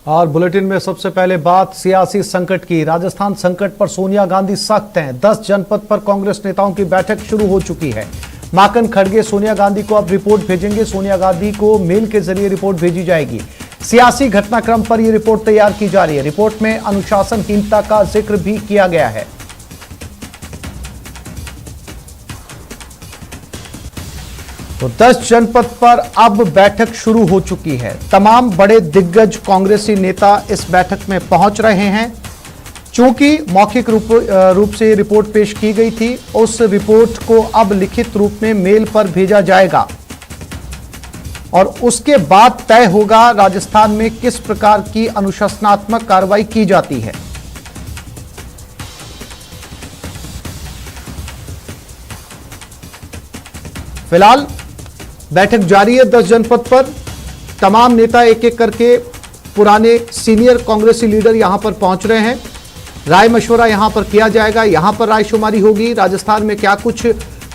और बुलेटिन में सबसे पहले बात सियासी संकट की। राजस्थान संकट पर सोनिया गांधी सख्त हैं। 10 जनपद पर कांग्रेस नेताओं की बैठक शुरू हो चुकी है। माकन खड़गे सोनिया गांधी को अब रिपोर्ट भेजेंगे। सोनिया गांधी को मेल के जरिए रिपोर्ट भेजी जाएगी। सियासी घटनाक्रम पर यह रिपोर्ट तैयार की जा रही है। रिपोर्ट में अनुशासनहीनता का जिक्र भी किया गया है। तो 10 जनपद पर अब बैठक शुरू हो चुकी है। तमाम बड़े दिग्गज कांग्रेसी नेता इस बैठक में पहुंच रहे हैं। चूंकि मौखिक रूप से रिपोर्ट पेश की गई थी, उस रिपोर्ट को अब लिखित रूप में मेल पर भेजा जाएगा और उसके बाद तय होगा राजस्थान में किस प्रकार की अनुशासनात्मक कार्रवाई की जाती है। फिलहाल बैठक जारी है। 10 जनपद पर तमाम नेता एक एक करके पुराने सीनियर कांग्रेसी लीडर यहां पर पहुंच रहे हैं। राय मशवरा यहां पर किया जाएगा। यहां पर रायशुमारी होगी। राजस्थान में क्या कुछ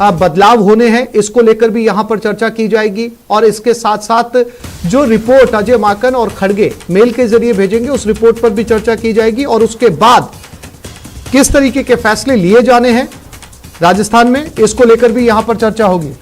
बदलाव होने हैं, इसको लेकर भी यहां पर चर्चा की जाएगी। और इसके साथ साथ जो रिपोर्ट अजय माकन और खड़गे मेल के जरिए भेजेंगे, उस रिपोर्ट पर भी चर्चा की जाएगी। और उसके बाद किस तरीके के फैसले लिए जाने हैं राजस्थान में, इसको लेकर भी यहां पर चर्चा होगी।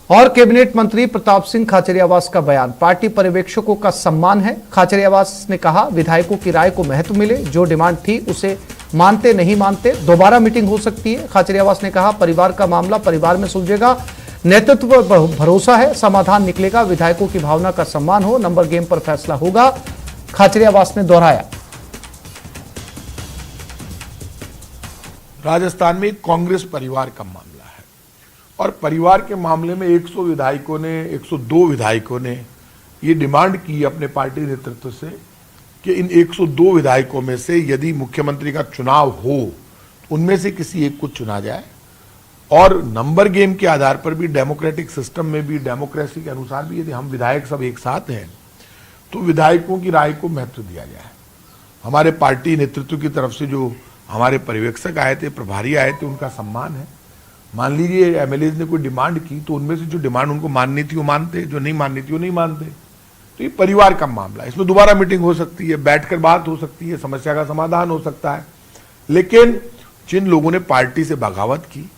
और कैबिनेट मंत्री प्रताप सिंह खाचरियावास का बयान। पार्टी पर्यवेक्षकों का सम्मान है। खाचरियावास ने कहा, विधायकों की राय को महत्व मिले। जो डिमांड थी उसे मानते नहीं मानते, दोबारा मीटिंग हो सकती है। खाचरियावास ने कहा, परिवार का मामला परिवार में सुलझेगा। नेतृत्व पर भरोसा है, समाधान निकलेगा। विधायकों की भावना का सम्मान हो, नंबर गेम पर फैसला होगा, खाचरियावास ने दोहराया। राजस्थान में कांग्रेस परिवार का मामला और परिवार के मामले में 102 विधायकों ने ये डिमांड की अपने पार्टी नेतृत्व से कि इन 102 विधायकों में से यदि मुख्यमंत्री का चुनाव हो, उनमें से किसी एक को चुना जाए और नंबर गेम के आधार पर भी, डेमोक्रेटिक सिस्टम में भी, डेमोक्रेसी के अनुसार भी, यदि हम विधायक सब एक साथ हैं तो विधायकों की राय को महत्व दिया जाए। हमारे पार्टी नेतृत्व की तरफ से जो हमारे पर्यवेक्षक आए थे, प्रभारी आए थे, उनका सम्मान है। मान लीजिए एमएलएज ने कोई डिमांड की तो उनमें से जो डिमांड उनको माननी थी वो मानते, जो नहीं माननी थी वो नहीं मानते। तो ये परिवार का मामला है, इसमें दोबारा मीटिंग हो सकती है, बैठकर बात हो सकती है, समस्या का समाधान हो सकता है। लेकिन जिन लोगों ने पार्टी से बगावत की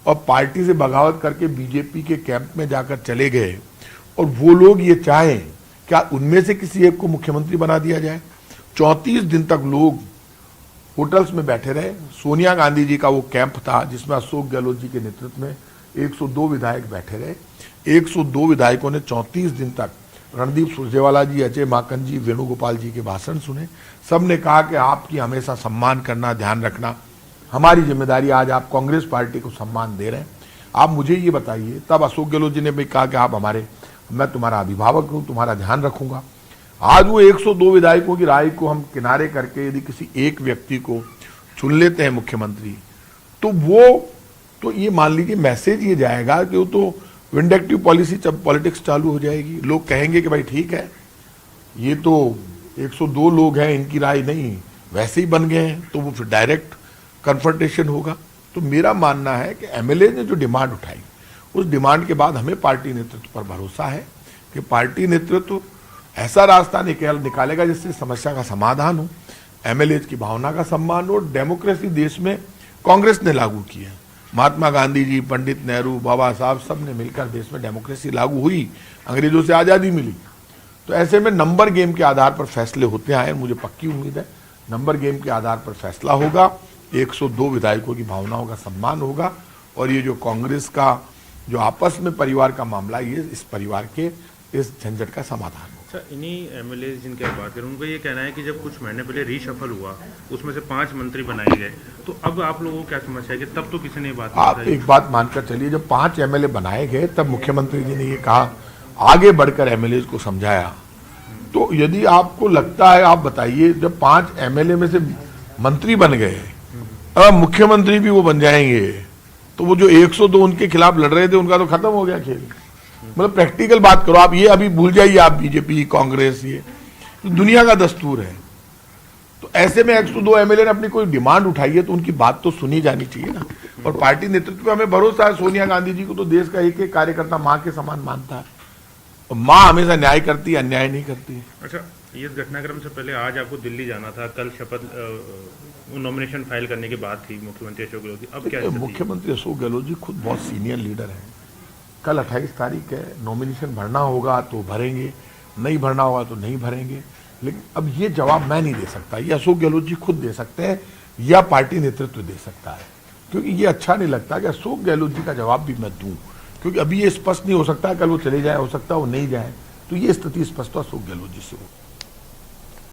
और पार्टी से बगावत करके बीजेपी के कैंप में जाकर चले गए और वो लोग ये चाहें क्या उनमें से किसी एक को मुख्यमंत्री बना दिया जाए। 34 दिन तक लोग होटल्स में बैठे रहे। सोनिया गांधी जी का वो कैंप था जिसमें अशोक गहलोत जी के नेतृत्व में 102 विधायक बैठे रहे। 102 विधायकों ने 34 दिन तक रणदीप सुरजेवाला जी, अजय माकन जी, वेणुगोपाल जी के भाषण सुने। सब ने कहा कि आपकी हमेशा सम्मान करना, ध्यान रखना हमारी जिम्मेदारी। आज आप कांग्रेस पार्टी को सम्मान दे रहे हैं, आप मुझे ये बताइए। तब अशोक गहलोत जी ने भी कहा कि आप मैं तुम्हारा अभिभावक हूँ, तुम्हारा ध्यान रखूंगा। आज वो 102 विधायकों की राय को हम किनारे करके यदि किसी एक व्यक्ति को चुन लेते हैं मुख्यमंत्री, तो ये मान लीजिए मैसेज ये जाएगा कि वो तो विंडेक्टिव पॉलिटिक्स चालू हो जाएगी। लोग कहेंगे कि भाई ठीक है, ये तो 102 लोग हैं, इनकी राय नहीं, वैसे ही बन गए हैं, तो वो फिर डायरेक्ट कन्फ्रंटेशन होगा। तो मेरा मानना है कि एमएलए ने जो डिमांड उठाई, उस डिमांड के बाद हमें पार्टी नेतृत्व पर भरोसा है कि पार्टी नेतृत्व ऐसा रास्ता निकालेगा जिससे समस्या का समाधान हो, एमएलएज की भावना का सम्मान हो। डेमोक्रेसी देश में कांग्रेस ने लागू की है। महात्मा गांधी जी, पंडित नेहरू, बाबा साहब सब ने मिलकर देश में डेमोक्रेसी लागू हुई, अंग्रेजों से आज़ादी मिली। तो ऐसे में नंबर गेम के आधार पर फैसले होते आए। मुझे पक्की उम्मीद है नंबर गेम के आधार पर फैसला होगा, 102 विधायकों की भावनाओं का सम्मान होगा और ये जो कांग्रेस का जो आपस में परिवार का मामला, ये इस परिवार के इस झंझट का समाधान होगा। इन्हीं एमएलए जिनकी आप बात करें, उनका ये कहना है कि जब कुछ महीने पहले रीशफल हुआ, उसमें से 5 मंत्री बनाए गए, तो अब आप लोगों को क्या समस्या है कि तब तो किसी ने बात आप एक बात मानकर चलिए, जब 5 एमएलए बनाए गए तब मुख्यमंत्री जी ने ये कहा, आगे बढ़कर एमएलए को समझाया। तो यदि आपको लगता है, आप बताइए, जब 5 एमएलए में से मंत्री बन गए, अब मुख्यमंत्री भी वो बन जाएंगे, तो वो जो 102 उनके खिलाफ लड़ रहे थे उनका तो खत्म हो गया खेल। मतलब प्रैक्टिकल बात करो आप, ये अभी भूल जाइए आप बीजेपी कांग्रेस, ये तो दुनिया का दस्तूर है। तो ऐसे में 102 एमएलए ने अपनी कोई डिमांड उठाई है तो उनकी बात तो सुनी जानी चाहिए ना। और पार्टी नेतृत्व पे हमें भरोसा है, सोनिया गांधी जी को तो देश का एक एक कार्यकर्ता माँ के समान मानता है, और माँ हमेशा न्याय करती है, अन्याय नहीं करती है। अच्छा, ये घटनाक्रम से पहले आज आपको दिल्ली जाना था, कल शपथ नॉमिनेशन फाइल करने की बात थी मुख्यमंत्री अशोक गहलोत की, अब क्या स्थिति है? मुख्यमंत्री अशोक गहलोत जी खुद बहुत सीनियर लीडर हैं। कल 28 तारीख है, नॉमिनेशन भरना होगा तो भरेंगे, नहीं भरना होगा तो नहीं भरेंगे। लेकिन अब ये जवाब मैं नहीं दे सकता, ये अशोक गहलोत जी खुद दे सकते हैं या पार्टी नेतृत्व दे सकता है, क्योंकि ये अच्छा नहीं लगता कि अशोक गहलोत जी का जवाब भी मैं दूं, क्योंकि अभी ये स्पष्ट नहीं हो सकता, कल वो चले जाए, हो सकता है वो नहीं जाए। तो ये स्थिति स्पष्ट अशोक गहलोत जी से हो।